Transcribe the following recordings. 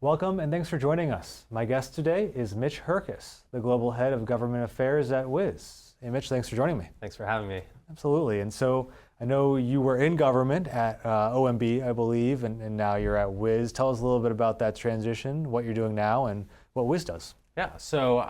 Welcome and thanks for joining us. My guest today is Mitch Herckis, the Global Head of Government Affairs at Wiz. Hey Mitch, thanks for joining me. Thanks for having me. Absolutely. And so I know you were in government at OMB, I believe, and now you're at Wiz. Tell us a little bit about that transition, what you're doing now, and what Wiz does. Yeah, so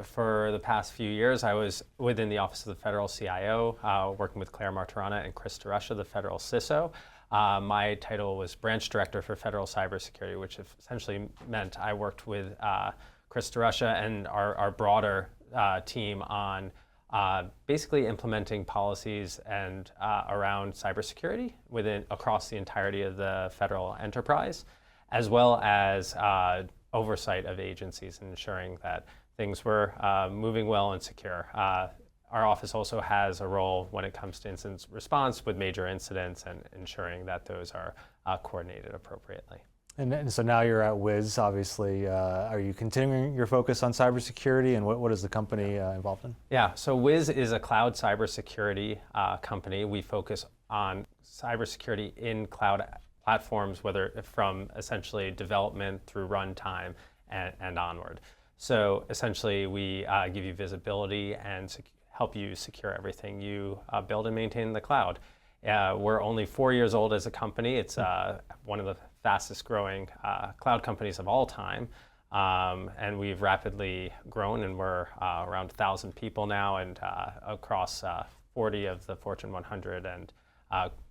for the past few years, I was within the Office of the Federal CIO, working with Claire Martirana and Chris DeRusha, the Federal CISO. My title was Branch Director for Federal Cybersecurity, which essentially meant I worked with Chris DeRusha and our broader team on basically implementing policies and around cybersecurity across the entirety of the federal enterprise, as well as oversight of agencies and ensuring that things were moving well and secure. Our office also has a role when it comes to incident response with major incidents and ensuring that those are coordinated appropriately. And so now you're at Wiz, obviously. Are you continuing your focus on cybersecurity, and what is the company involved in? Yeah, so Wiz is a cloud cybersecurity company. We focus on cybersecurity in cloud platforms, whether from essentially development through runtime and onward. So essentially, we give you visibility and help you secure everything you build and maintain in the cloud. We're only 4 years old as a company. It's one of the fastest growing cloud companies of all time. And we've rapidly grown, and we're around 1,000 people now and across 40 of the Fortune 100 and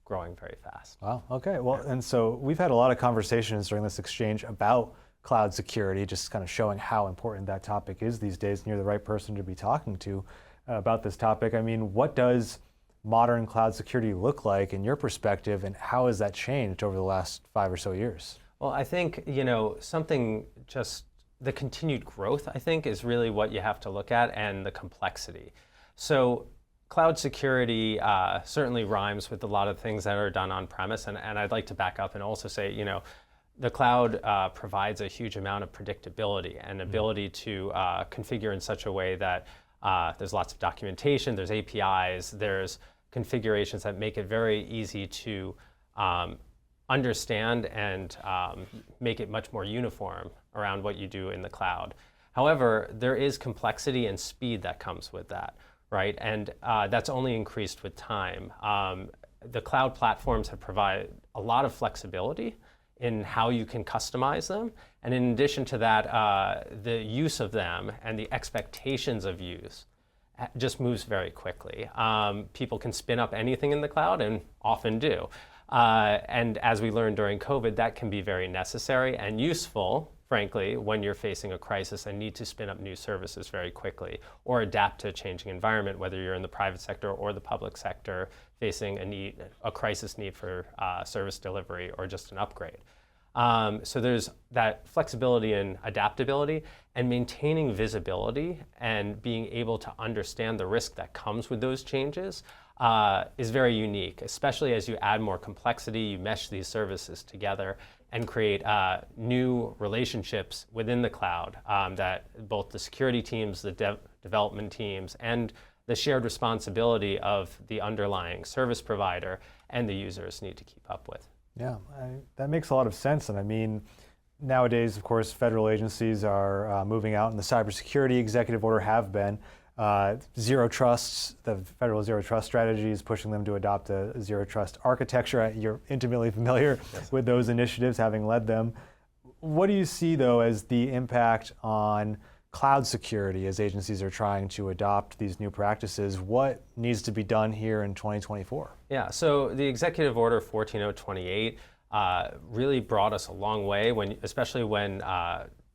growing very fast. Wow, okay. Well, and so we've had a lot of conversations during this exchange about cloud security, just kind of showing how important that topic is these days, and you're the right person to be talking to about this topic. I mean, what does modern cloud security look like in your perspective, and how has that changed over the last 5 or so years? Well, I think, the continued growth, I think, is really what you have to look at, and the complexity. So cloud security certainly rhymes with a lot of things that are done on premise, and I'd like to back up and also say, the cloud provides a huge amount of predictability and ability to configure in such a way that there's lots of documentation, there's APIs, there's configurations that make it very easy to understand and make it much more uniform around what you do in the cloud. However, there is complexity and speed that comes with that, right? And that's only increased with time. The cloud platforms have provided a lot of flexibility in how you can customize them. And in addition to that, the use of them and the expectations of use just moves very quickly. People can spin up anything in the cloud, and often do. And as we learned during COVID, that can be very necessary and useful, frankly, when you're facing a crisis and need to spin up new services very quickly or adapt to a changing environment, whether you're in the private sector or the public sector facing a crisis need for service delivery or just an upgrade. So there's that flexibility and adaptability, and maintaining visibility and being able to understand the risk that comes with those changes is very unique, especially as you add more complexity, you mesh these services together and create new relationships within the cloud that both the security teams, the development teams, and the shared responsibility of the underlying service provider and the users need to keep up with. Yeah, that makes a lot of sense. And I mean, nowadays, of course, federal agencies are moving out, and the cybersecurity executive order have been. Zero trust, the federal zero trust strategy is pushing them to adopt a zero trust architecture. You're intimately familiar with those initiatives, having led them. What do you see, though, as the impact on cloud security as agencies are trying to adopt these new practices? What needs to be done here in 2024? Yeah, so the Executive Order 14028 really brought us a long way, especially when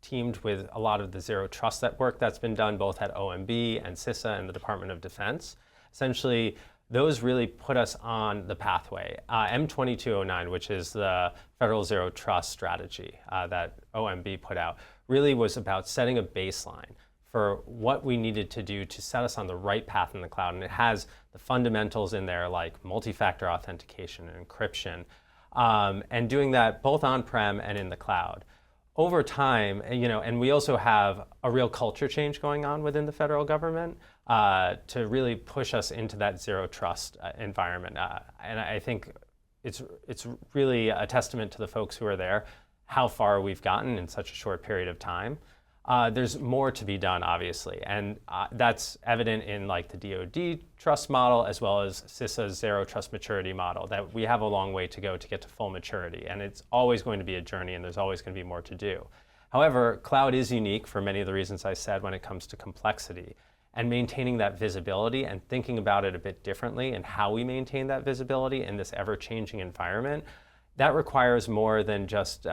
teamed with a lot of the zero trust work that's been done both at OMB and CISA and the Department of Defense. Essentially, those really put us on the pathway. M2209, which is the federal zero trust strategy that OMB put out, really was about setting a baseline for what we needed to do to set us on the right path in the cloud. And it has the fundamentals in there like multi-factor authentication and encryption, and doing that both on-prem and in the cloud. Over time, and we also have a real culture change going on within the federal government to really push us into that zero trust environment. And I think it's really a testament to the folks who are there, how far we've gotten in such a short period of time. There's more to be done, obviously, and that's evident in like the DoD trust model as well as CISA's zero trust maturity model, that we have a long way to go to get to full maturity, and it's always going to be a journey and there's always going to be more to do. However, cloud is unique for many of the reasons I said when it comes to complexity, and maintaining that visibility and thinking about it a bit differently and how we maintain that visibility in this ever-changing environment, that requires more than just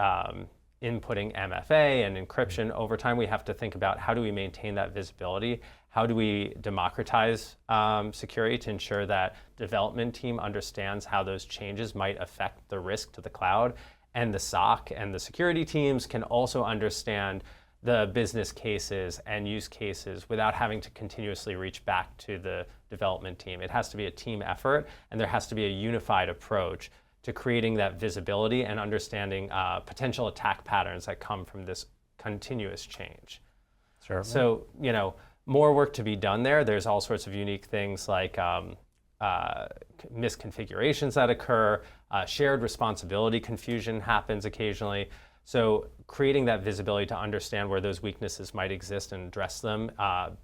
inputting MFA and encryption. Over time, we have to think about how do we maintain that visibility? How do we democratize security to ensure that the development team understands how those changes might affect the risk to the cloud? And the SOC and the security teams can also understand the business cases and use cases without having to continuously reach back to the development team. It has to be a team effort, and there has to be a unified approach to creating that visibility and understanding potential attack patterns that come from this continuous change. Sure. So, more work to be done there. There's all sorts of unique things like misconfigurations that occur, shared responsibility confusion happens occasionally. So creating that visibility to understand where those weaknesses might exist and address them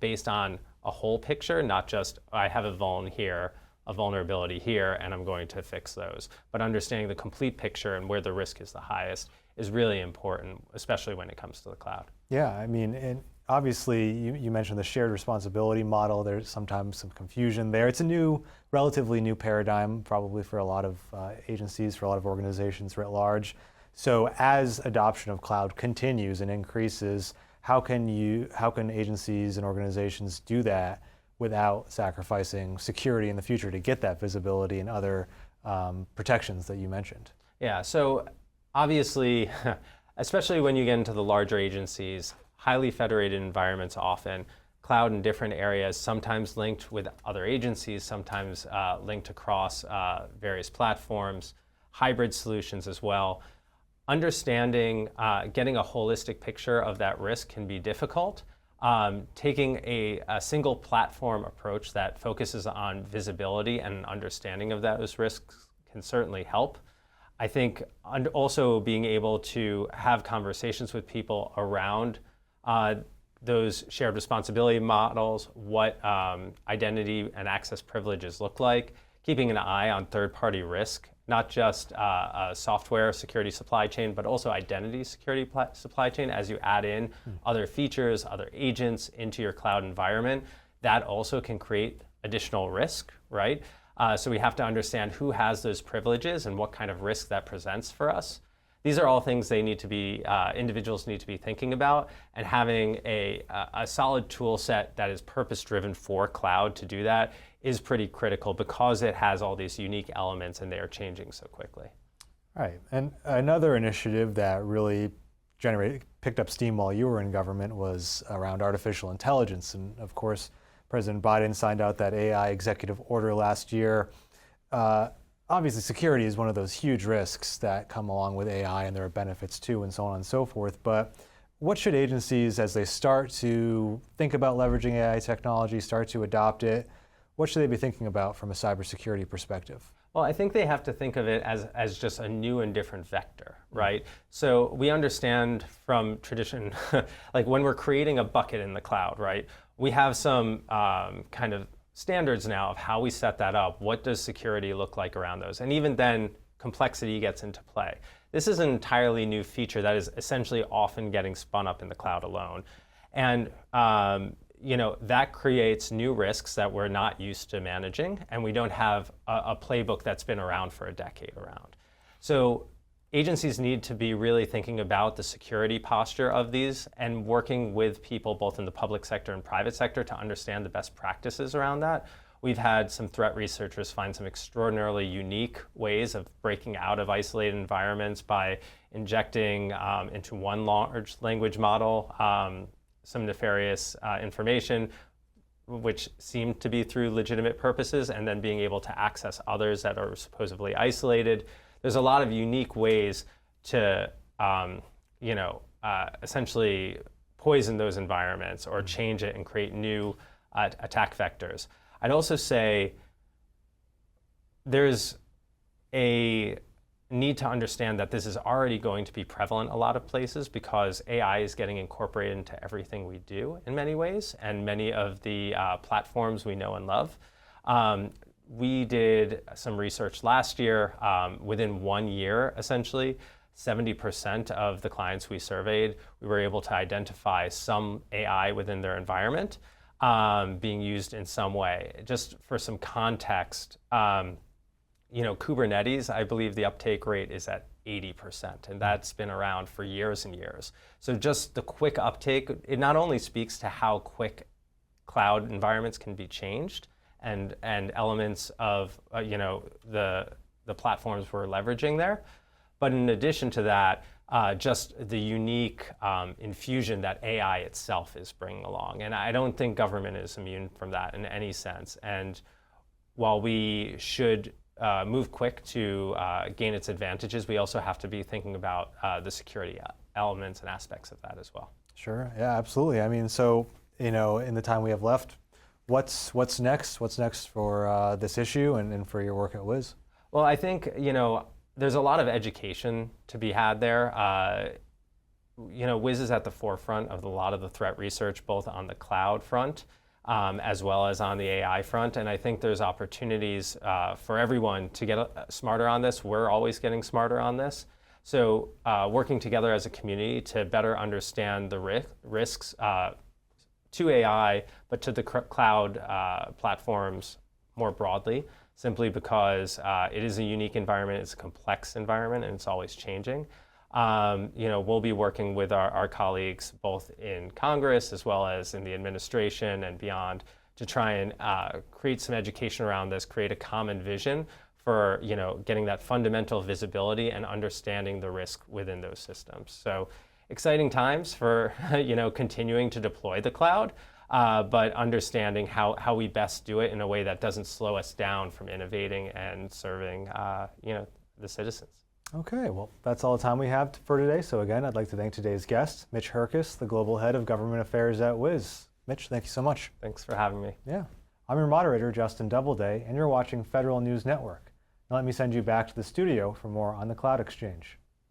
based on a whole picture, not just I have a vulnerability here, and I'm going to fix those. But understanding the complete picture and where the risk is the highest is really important, especially when it comes to the cloud. Yeah, I mean, and obviously you mentioned the shared responsibility model. There's sometimes some confusion there. It's a relatively new paradigm, probably for a lot of agencies, for a lot of organizations writ large. So as adoption of cloud continues and increases, how can agencies and organizations do that without sacrificing security in the future to get that visibility and other protections that you mentioned? Yeah, so obviously, especially when you get into the larger agencies, highly federated environments often, cloud in different areas, sometimes linked with other agencies, sometimes linked across various platforms, hybrid solutions as well. Understanding, getting a holistic picture of that risk can be difficult. Taking a single platform approach that focuses on visibility and understanding of those risks can certainly help. I think also being able to have conversations with people around those shared responsibility models, what identity and access privileges look like, keeping an eye on third-party risk, not just a software security supply chain, but also identity security supply chain as you add in other features, other agents into your cloud environment. That also can create additional risk, right? So we have to understand who has those privileges and what kind of risk that presents for us. These are all things individuals need to be thinking about, and having a solid tool set that is purpose-driven for cloud to do that is pretty critical because it has all these unique elements and they are changing so quickly. Right, and another initiative that really picked up steam while you were in government was around artificial intelligence. And of course, President Biden signed out that AI executive order last year. Obviously, security is one of those huge risks that come along with AI, and there are benefits too, and so on and so forth. But what should agencies, as they start to think about leveraging AI technology, start to adopt it, what should they be thinking about from a cybersecurity perspective? Well, I think they have to think of it as just a new and different vector, right? So we understand from tradition, like when we're creating a bucket in the cloud, right? We have some kind of standards now of how we set that up. What does security look like around those? And even then, complexity gets into play. This is an entirely new feature that is essentially often getting spun up in the cloud alone. And that creates new risks that we're not used to managing, and we don't have a playbook that's been around for a decade around. So agencies need to be really thinking about the security posture of these and working with people both in the public sector and private sector to understand the best practices around that. We've had some threat researchers find some extraordinarily unique ways of breaking out of isolated environments by injecting into one large language model some nefarious information, which seemed to be through legitimate purposes, and then being able to access others that are supposedly isolated. There's a lot of unique ways to, essentially poison those environments or change it and create new attack vectors. I'd also say there's a need to understand that this is already going to be prevalent a lot of places because AI is getting incorporated into everything we do in many ways, and many of the platforms we know and love. We did some research last year. Within 1 year, essentially, 70% of the clients we surveyed, we were able to identify some AI within their environment being used in some way. Just for some context, Kubernetes, I believe the uptake rate is at 80%, and that's been around for years and years. So just the quick uptake, it not only speaks to how quick cloud environments can be changed and elements of the platforms we're leveraging there, but in addition to that, just the unique infusion that AI itself is bringing along. And I don't think government is immune from that in any sense. And while we should move quick to gain its advantages, we also have to be thinking about the security elements and aspects of that as well. Sure, yeah, absolutely. I mean, so, in the time we have left, what's next? What's next for this issue and for your work at Wiz? Well, I think, there's a lot of education to be had there. Wiz is at the forefront of a lot of the threat research, both on the cloud front as well as on the AI front. And I think there's opportunities for everyone to get smarter on this. We're always getting smarter on this. So working together as a community to better understand the risks to AI, but to the cloud platforms more broadly, simply because it is a unique environment, it's a complex environment, and it's always changing. We'll be working with our colleagues both in Congress as well as in the administration and beyond to try and create some education around this, create a common vision for getting that fundamental visibility and understanding the risk within those systems. So exciting times for continuing to deploy the cloud. But understanding how we best do it in a way that doesn't slow us down from innovating and serving the citizens. Okay, well, that's all the time we have for today. So again, I'd like to thank today's guest, Mitch Herckis, the Global Head of Government Affairs at Wiz. Mitch, thank you so much. Thanks for having me. Yeah. I'm your moderator, Justin Doubleday, and you're watching Federal News Network. Now let me send you back to the studio for more on the Cloud Exchange.